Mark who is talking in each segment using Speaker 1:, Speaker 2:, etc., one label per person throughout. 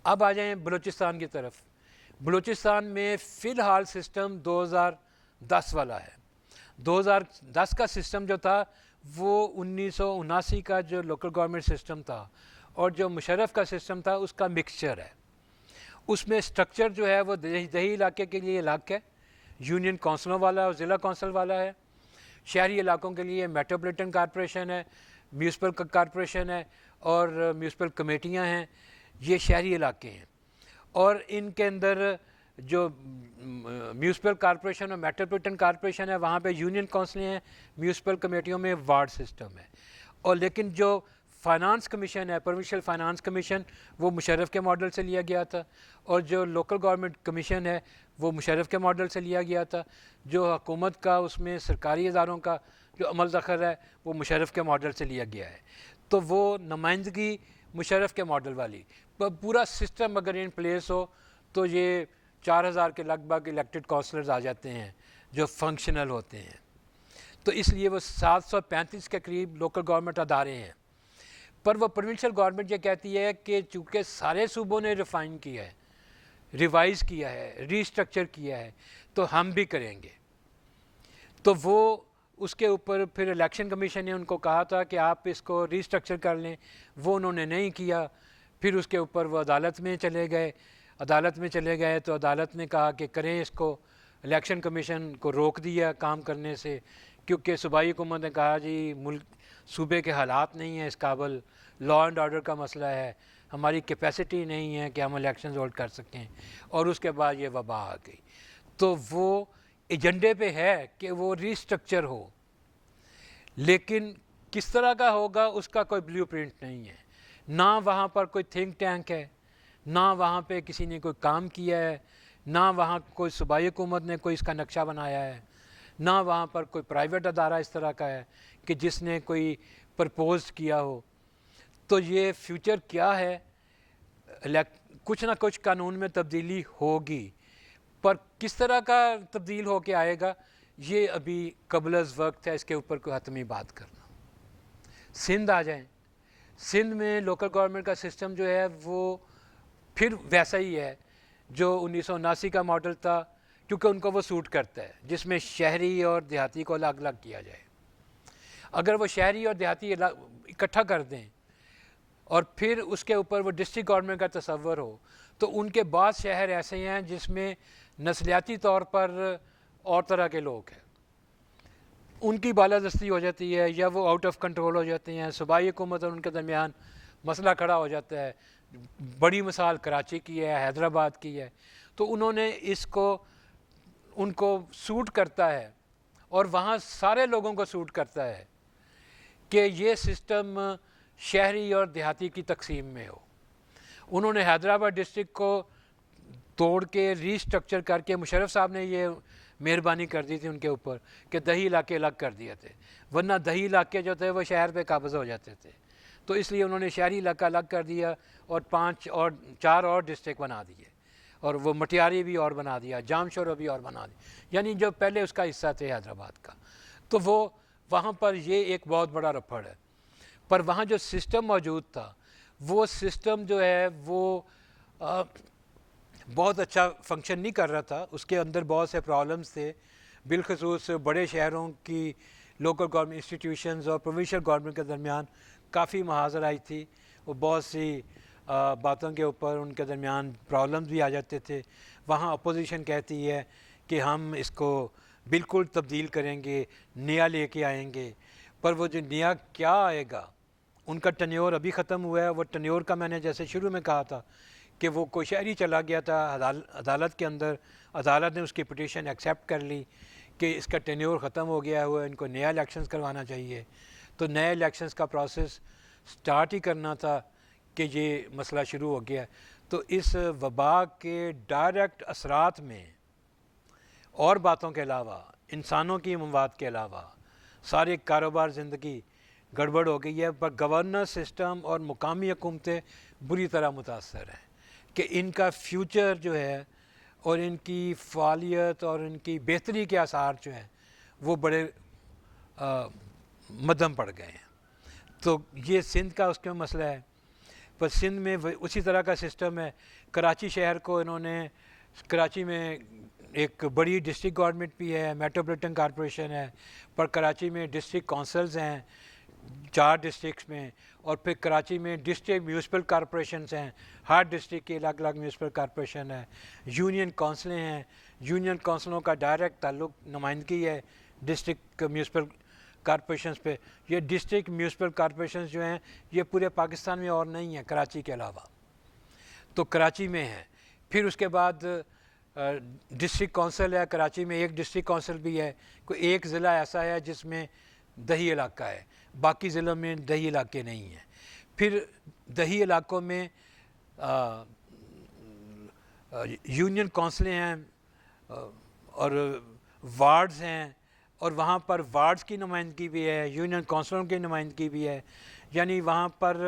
Speaker 1: اب آ جائیں بلوچستان کی طرف. بلوچستان میں فی الحال سسٹم 2010 والا ہے. 2010 کا سسٹم جو تھا وہ 1979 کا جو لوکل گورنمنٹ سسٹم تھا اور جو مشرف کا سسٹم تھا اس کا مکسچر ہے. اس میں سٹرکچر جو ہے وہ دیہی علاقے کے لیے الگ ہے, یونین کونسلوں والا اور ضلع کونسل والا ہے. شہری علاقوں کے لیے میٹروپولیٹن کارپوریشن ہے, میونسپل کارپوریشن ہے اور میونسپل کمیٹیاں ہیں. یہ شہری علاقے ہیں, اور ان کے اندر جو میونسپل کارپوریشن اور میٹروپولیٹن کارپوریشن ہے وہاں پہ یونین کونسلیں ہیں, میونسپل کمیٹیوں میں وارڈ سسٹم ہے. اور لیکن جو فائنانس کمیشن ہے, پروونشل فائنانس کمیشن, وہ مشرف کے ماڈل سے لیا گیا تھا, اور جو لوکل گورنمنٹ کمیشن ہے وہ مشرف کے ماڈل سے لیا گیا تھا. جو حکومت کا اس میں سرکاری اداروں کا جو عمل دخل ہے وہ مشرف کے ماڈل سے لیا گیا ہے. تو وہ نمائندگی مشرف کے ماڈل والی پورا سسٹم اگر ان پلیس ہو تو یہ 4000 کے لگ بھگ الیکٹڈ کونسلرز آ جاتے ہیں جو فنکشنل ہوتے ہیں. تو اس لیے وہ 735 کے قریب لوکل گورنمنٹ ادارے ہیں. پر وہ پروونشل گورنمنٹ یہ کہتی ہے کہ چونکہ سارے صوبوں نے ریفائن کیا ہے, ریوائز کیا ہے, ری اسٹرکچر کیا ہے, تو ہم بھی کریں گے. تو وہ اس کے اوپر پھر الیکشن کمیشن نے ان کو کہا تھا کہ آپ اس کو ری اسٹرکچر کر لیں, وہ انہوں نے نہیں کیا. پھر اس کے اوپر وہ عدالت میں چلے گئے تو عدالت نے کہا کہ کریں اس کو. الیکشن کمیشن کو روک دیا کام کرنے سے, کیونکہ صوبائی حکومت نے کہا جی ملک صوبے کے حالات نہیں ہیں اس قابل, لا اینڈ آرڈر کا مسئلہ ہے, ہماری کیپیسٹی نہیں ہے کہ ہم الیکشنز ہولڈ کر سکیں. اور اس کے بعد یہ وبا آ گئی. تو وہ ایجنڈے پہ ہے کہ وہ ری اسٹرکچر ہو, لیکن کس طرح کا ہوگا اس کا کوئی بلیو پرنٹ نہیں ہے. نہ وہاں پر کوئی تھنک ٹینک ہے, نہ وہاں پہ کسی نے کوئی کام کیا ہے, نہ وہاں کوئی صوبائی حکومت نے کوئی اس کا نقشہ بنایا ہے, نہ وہاں پر کوئی پرائیویٹ ادارہ اس طرح کا ہے کہ جس نے کوئی پرپوز کیا ہو. تو یہ فیوچر کیا ہے, کچھ نہ کچھ قانون میں تبدیلی ہوگی, پر کس طرح کا تبدیل ہو کے آئے گا یہ ابھی قبل از وقت ہے اس کے اوپر کوئی حتمی بات کرنا. سندھ آ جائیں. سندھ میں لوکل گورنمنٹ کا سسٹم جو ہے وہ پھر ویسا ہی ہے جو 1979 کا ماڈل تھا, کیونکہ ان کو وہ سوٹ کرتا ہے جس میں شہری اور دیہاتی کو الگ الگ کیا جائے. اگر وہ شہری اور دیہاتی اکٹھا کر دیں اور پھر اس کے اوپر وہ ڈسٹرکٹ گورنمنٹ کا تصور ہو, تو ان کے بعض شہر ایسے ہیں جس میں نسلیاتی طور پر اور طرح کے لوگ ہیں, ان کی بالادستی ہو جاتی ہے یا وہ آؤٹ آف کنٹرول ہو جاتے ہیں. صوبائی حکومت اور ان کے درمیان مسئلہ کھڑا ہو جاتا ہے. بڑی مثال کراچی کی ہے, حیدرآباد کی ہے. تو انہوں نے اس کو ان کو سوٹ کرتا ہے اور وہاں سارے لوگوں کو سوٹ کرتا ہے کہ یہ سسٹم شہری اور دیہاتی کی تقسیم میں ہو. انہوں نے حیدرآباد ڈسٹرکٹ کو توڑ کے ری اسٹرکچر کر کے, مشرف صاحب نے یہ مہربانی کر دی تھی ان کے اوپر کہ دیہی علاقے الگ کر دیے تھے, ورنہ دیہی علاقے جو تھے وہ شہر پہ قابض ہو جاتے تھے. تو اس لیے انہوں نے شہری علاقہ الگ کر دیا اور 4 اور ڈسٹرکٹ بنا دیے, اور وہ مٹیاری بھی اور بنا دیا, جام شورہ بھی اور بنا دیا, یعنی جو پہلے اس کا حصہ تھے حیدرآباد کا. تو وہ وہاں پر یہ ایک بہت بڑا رپڑ ہے. پر وہاں جو سسٹم موجود تھا وہ سسٹم جو ہے وہ بہت اچھا فنکشن نہیں کر رہا تھا. اس کے اندر بہت سے پرابلمس تھے, بالخصوص بڑے شہروں کی لوکل گورنمنٹ انسٹیٹیوشنز اور پروونشل گورنمنٹ کے درمیان کافی محاذر آئی تھی. وہ بہت سی باتوں کے اوپر ان کے درمیان پرابلمز بھی آ جاتے تھے. وہاں اپوزیشن کہتی ہے کہ ہم اس کو بالکل تبدیل کریں گے, نیا لے کے آئیں گے. پر وہ جو نیا کیا آئے گا, ان کا ٹینیور ابھی ختم ہوا ہے. وہ ٹینیور کا میں نے جیسے شروع میں کہا تھا کہ وہ کوئی شہری چلا گیا تھا عدالت کے اندر, عدالت نے اس کی پٹیشن ایکسیپٹ کر لی کہ اس کا ٹینیور ختم ہو گیا ہوا ہے, ان کو نیا الیکشنز کروانا چاہیے. تو نئے الیکشنز کا پروسیس سٹارٹ ہی کرنا تھا کہ یہ مسئلہ شروع ہو گیا. تو اس وبا کے ڈائریکٹ اثرات میں اور باتوں کے علاوہ, انسانوں کی اموات کے علاوہ, سارے کاروبار زندگی گڑبڑ ہو گئی ہے. پر گورننس سسٹم اور مقامی حکومتیں بری طرح متاثر ہیں کہ ان کا فیوچر جو ہے اور ان کی فعالیت اور ان کی بہتری کے آثار جو ہیں وہ بڑے مدھم پڑ گئے ہیں. تو یہ سندھ کا اس کا مسئلہ ہے. پر سندھ میں اسی طرح کا سسٹم ہے. کراچی شہر کو انہوں نے, کراچی میں ایک بڑی ڈسٹرکٹ گورنمنٹ بھی ہے, میٹروپولیٹن کارپوریشن ہے, پر کراچی میں ڈسٹرکٹ کونسلز ہیں 4 ڈسٹرکٹس میں, اور پھر کراچی میں ڈسٹرکٹ میونسپل کارپوریشنز ہیں, ہر ڈسٹرکٹ کی الگ الگ میونسپل کارپوریشن ہے. یونین کونسلیں ہیں, یونین کونسلوں کا ڈائریکٹ تعلق نمائندگی ہے ڈسٹرکٹ میونسپل کارپوریشنز پہ. یہ ڈسٹرکٹ میونسپل کارپوریشنز جو ہیں یہ پورے پاکستان میں اور نہیں ہیں کراچی کے علاوہ, تو کراچی میں ہے. پھر اس کے بعد ڈسٹرکٹ کونسل ہے, کراچی میں ایک ڈسٹرکٹ کونسل بھی ہے. کوئی ایک ضلع ایسا ہے جس میں دیہی علاقہ ہے, باقی ضلعوں میں دیہی علاقے نہیں ہیں. پھر دیہی علاقوں میں یونین کونسلیں ہیں اور وارڈز ہیں, اور وہاں پر وارڈز کی نمائندگی بھی ہے, یونین کونسلوں کی نمائندگی بھی ہے. یعنی وہاں پر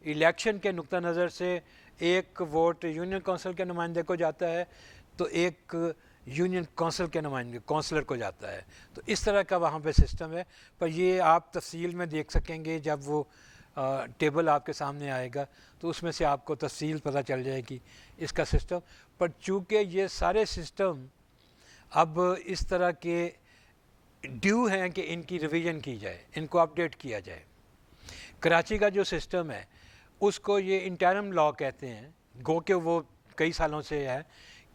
Speaker 1: الیکشن کے نقطہ نظر سے ایک ووٹ یونین کونسل کے نمائندے کو جاتا ہے تو ایک یونین کونسل کے نمائندے کونسلر کو جاتا ہے. تو اس طرح کا وہاں پہ سسٹم ہے. پر یہ آپ تفصیل میں دیکھ سکیں گے جب وہ ٹیبل آپ کے سامنے آئے گا تو اس میں سے آپ کو تفصیل پتہ چل جائے گی اس کا سسٹم. پر چونکہ یہ سارے سسٹم اب اس طرح کے ڈیو ہیں کہ ان کی ریویژن کی جائے, ان کو اپڈیٹ کیا جائے. کراچی کا جو سسٹم ہے اس کو یہ انٹرم لا کہتے ہیں, گو کہ وہ کئی سالوں سے ہے,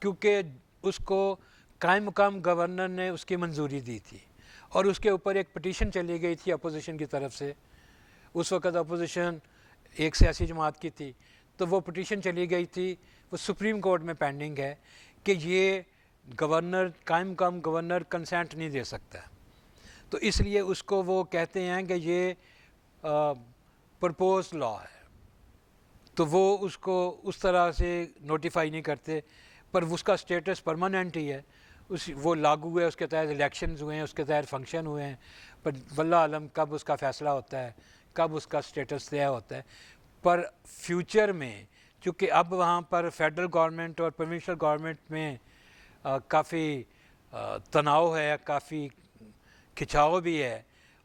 Speaker 1: کیونکہ اس کو قائم مقام گورنر نے اس کی منظوری دی تھی اور اس کے اوپر ایک پٹیشن چلی گئی تھی اپوزیشن کی طرف سے. اس وقت اپوزیشن ایک سیاسی جماعت کی تھی, تو وہ پٹیشن چلی گئی تھی, وہ سپریم کورٹ میں پینڈنگ ہے کہ یہ گورنر قائم مقام گورنر کنسینٹ نہیں دے سکتا. تو اس لیے اس کو وہ کہتے ہیں کہ یہ پرپوز لا ہے, تو وہ اس کو اس طرح سے نوٹیفائی نہیں کرتے. پر اس کا سٹیٹس پرماننٹ ہی ہے, وہ لاگو ہے, اس کے تحت الیکشنز ہوئے ہیں, اس کے تحت فنکشن ہوئے ہیں. پر واللہ عالم کب اس کا فیصلہ ہوتا ہے, کب اس کا سٹیٹس طے ہوتا ہے. پر فیوچر میں چونکہ اب وہاں پر فیڈرل گورنمنٹ اور پروونشل گورنمنٹ میں کافی تناؤ ہے, کافی کھچاؤ بھی ہے,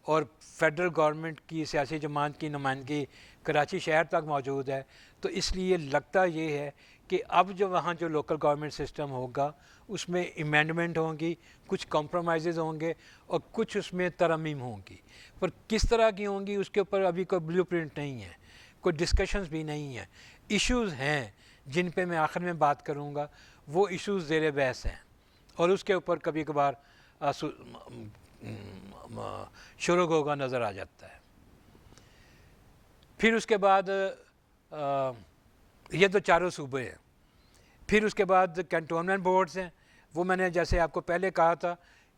Speaker 1: اور فیڈرل گورنمنٹ کی سیاسی جماعت کی نمائندگی کراچی شہر تک موجود ہے. تو اس لیے لگتا یہ ہے کہ اب جو وہاں جو لوکل گورنمنٹ سسٹم ہوگا اس میں امینڈمنٹ ہوں گی, کچھ کمپرومائزز ہوں گے اور کچھ اس میں ترمیم ہوں گی. پر کس طرح کی ہوں گی اس کے اوپر ابھی کوئی بلیو پرنٹ نہیں ہے, کوئی ڈسکشنز بھی نہیں ہیں. ایشوز ہیں جن پہ میں آخر میں بات کروں گا, وہ ایشوز زیر بحث ہیں اور اس کے اوپر کبھی کبھار شروع ہوگا نظر آ جاتا ہے. پھر اس کے بعد یہ تو چاروں صوبے ہیں. پھر اس کے بعد کینٹونمنٹ بورڈز ہیں. وہ میں نے جیسے آپ کو پہلے کہا تھا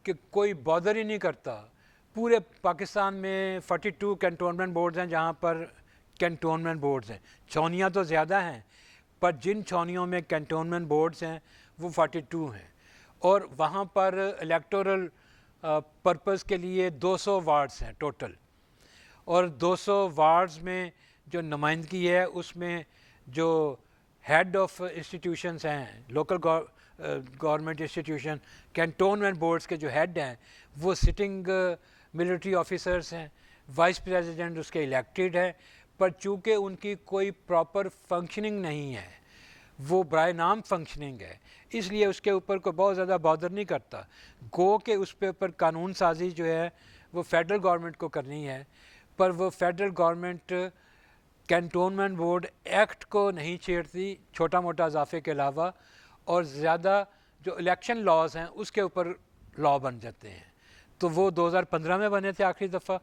Speaker 1: کہ کوئی بادر ہی نہیں کرتا. پورے پاکستان میں 42 کینٹونمنٹ بورڈز ہیں جہاں پر کینٹونمنٹ بورڈز ہیں. چھاؤنیاں تو زیادہ ہیں, پر جن چھاؤنیوں میں کینٹونمنٹ بورڈز ہیں وہ 42 ہیں, اور وہاں پر الیکٹورل پرپز کے لیے 200 وارڈز ہیں ٹوٹل. اور 200 وارڈز میں جو نمائندگی ہے اس میں جو ہیڈ آف انسٹیٹیوشنز ہیں, local government institution, cantonment boards کے جو ہیڈ ہیں وہ سٹنگ ملٹری آفیسرز ہیں. وائس پریزیڈنٹ اس کے الیکٹڈ ہے, پر چونکہ ان کی کوئی پراپر فنکشننگ نہیں ہے, وہ برائے نام فنکشننگ ہے, اس لیے اس کے اوپر کوئی بہت زیادہ بادر نہیں کرتا. گو کہ اس پہ اوپر قانون سازی جو ہے وہ فیڈرل گورنمنٹ کو کرنی ہے, پر وہ federal government cantonment board act کو نہیں چھیڑتی چھوٹا موٹا اضافے کے علاوہ, اور زیادہ جو الیکشن لاز ہیں اس کے اوپر لا بن جاتے ہیں. تو وہ 2015 میں بنے تھے آخری دفعہ,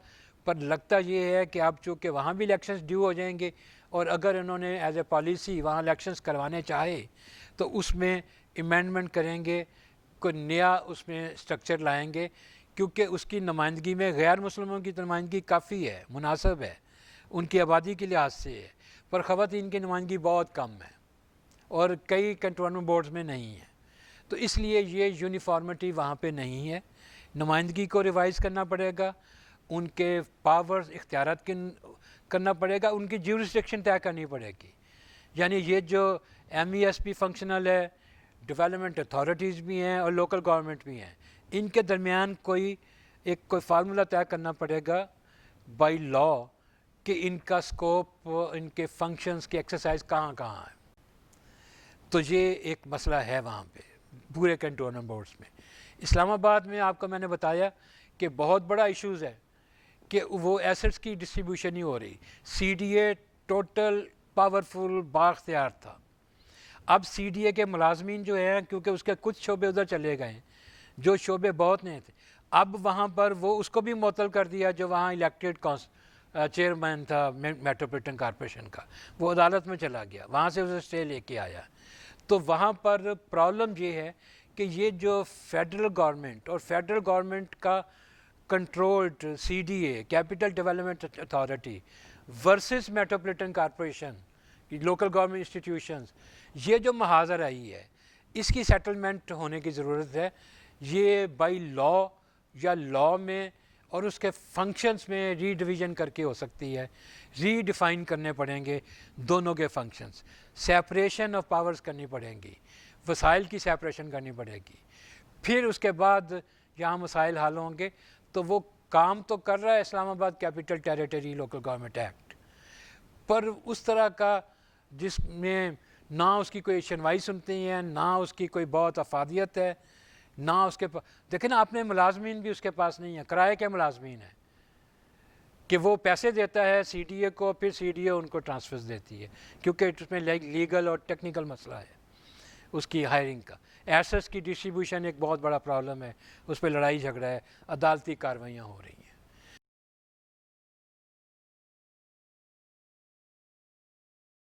Speaker 1: پر لگتا یہ ہے کہ اب چونکہ وہاں بھی الیکشنز ڈیو ہو جائیں گے, اور اگر انہوں نے ایز اے پالیسی وہاں الیکشنز کروانے چاہے تو اس میں امینڈمنٹ کریں گے, کوئی نیا اس میں سٹرکچر لائیں گے, کیونکہ اس کی نمائندگی میں غیر مسلموں کی نمائندگی کافی ہے, مناسب ہے, ان کی آبادی کے لحاظ سے ہے. پر خواتین کی نمائندگی بہت کم ہے اور کئی کنٹونمنٹ بورڈز میں نہیں ہے. تو اس لیے یہ یونیفارمٹی وہاں پہ نہیں ہے. نمائندگی کو ریوائز کرنا پڑے گا, ان کے پاورز اختیارات کرنا پڑے گا, ان کی جیورسڈکشن طے کرنی پڑے گی. یعنی یہ جو ایم ای ایس بھی فنکشنل ہے, ڈیولپمنٹ اتھارٹیز بھی ہیں اور لوکل گورنمنٹ بھی ہیں, ان کے درمیان کوئی فارمولہ طے کرنا پڑے گا بائی لا کہ ان کا سکوپ، ان کے فنکشنز کی ایکسرسائز کہاں کہاں ہے. تو یہ ایک مسئلہ ہے وہاں پہ پورے کنٹرول بورڈز میں. اسلام آباد میں آپ کو میں نے بتایا کہ بہت بڑا ایشوز ہے کہ وہ ایسٹس کی ڈسٹریبیوشن نہیں ہو رہی. C D A total powerful بااختیار تھا. اب سی ڈی اے کے ملازمین جو ہیں، کیونکہ اس کے کچھ شعبے ادھر چلے گئے ہیں جو شعبے بہت نہیں تھے، اب وہاں پر وہ اس کو بھی معطل کر دیا جو وہاں الیکٹڈ چیئرمین تھا میٹروپولیٹن کارپوریشن کا، وہ عدالت میں چلا گیا، وہاں سے اسے اسٹے لے کے آیا. تو وہاں پر پرابلم یہ ہے کہ یہ جو فیڈرل گورنمنٹ اور فیڈرل گورنمنٹ کا controlled C D A capital development authority versus metropolitan corporation local government institutions, یہ جو محاذ رہی ہے اس کی سیٹلمنٹ ہونے کی ضرورت ہے. یہ بائی لاء یا لاء میں اور اس کے فنکشنز میں ری ڈویژن کر کے ہو سکتی ہے. ری ڈیفائن کرنے پڑیں گے دونوں کے فنکشنز، سیپریشن آف پاورز کرنی پڑیں گی، وسائل کی سیپریشن کرنی پڑے گی. پھر اس کے بعد یہاں مسائل حل ہوں گے. تو وہ کام تو کر رہا ہے Islamabad capital territory local government act, پر اس طرح کا جس میں نہ اس کی کوئی سنوائی سنتی ہیں، نہ اس کی کوئی بہت افادیت ہے، نہ اس کے دیکھیں نا اپنے ملازمین بھی اس کے پاس نہیں ہیں، کرائے کے ملازمین ہیں کہ وہ پیسے دیتا ہے سی ڈی اے کو، پھر سی ڈی اے ان کو ٹرانسفرز دیتی ہے کیونکہ اس میں لیگل اور ٹیکنیکل مسئلہ ہے اس کی ہائرنگ کا. ایسٹس کی ڈسٹریبیوشن ایک بہت بڑا پرابلم ہے، اس پہ لڑائی جھگڑا ہے، عدالتی کاروائیاں ہو رہی ہیں.